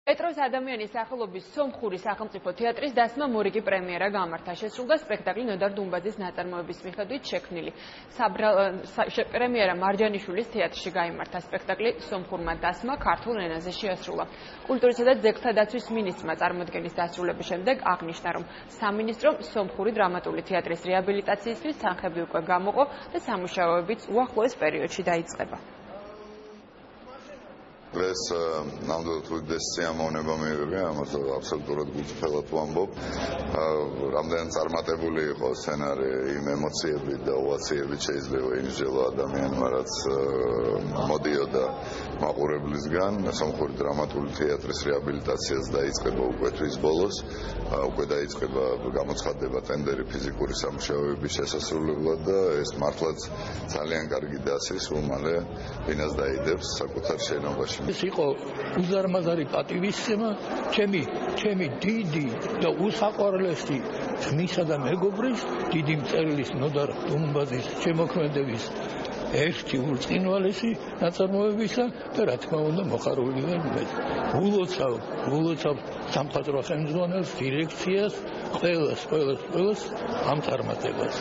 პეტროს ადამიანის სახელობის სომხური სახელმწიფო თეატრის დასმა მორიგი პრემიერა გამართა. შესრულდა სპექტაკლი ნოდარ დუმბაძის ნაწარმოების მიხედვით შექმნილი. პრემიერა მარჯანიშვილის თეატრში გაიმართა. სპექტაკლი სომხურმა დასმა ქართულ ენაზე შეასრულა. კულტურისა და ძეგლთა დაცვის მინისტრმა წარმოდგენის დასრულების შემდეგ აღნიშნა, რომ სამინისტრომ სომხური დრამატული თეატრის რეაბილიტაციისთვის თანხები უკვე გამოყო და სამუშაოებიც უახლოეს პერიოდში დაიწყება. დღეს ნამდვილად უდიდეს სიამოვნება მიიღე, ამას აბსოლუტურად გულწრფელად ვამბობ. რამდენად წარმატებული იყო სცენარი იმ ემოციებით და ოვაციებით შეიძლება ინჟელო ადამიანმა, რაც მოდიოდა მაყურებლისგან. სომხური დრამატული თეატრის რეაბილიტაციაც დაიწყება უკვე თვის ბოლოს. უკვე დაიწყება გამოცხადდება ტენდერი ფიზიკური სამუშაოების შესასრულებლად და ეს მართლაც ძალიან კარგი დასის, უმალე ფინანს დაიდებს საკუთარ შენობაში. ეს იყო უზარმაზარი პატივისცემა ჩემი დიდი და უსაყვარლესი ძმისა და მეგობრის დიდი მწერლის ნოდარ დუმბაძის შემოქმედების ერთი ურწყინვალესი ნაწარმოებისა და რა თქმა უნდა მოხარული ვარ მე. ულოცავ სამხატვრო ხელმძღვანელს, დირექციას, ყველას ამ წარმატებას.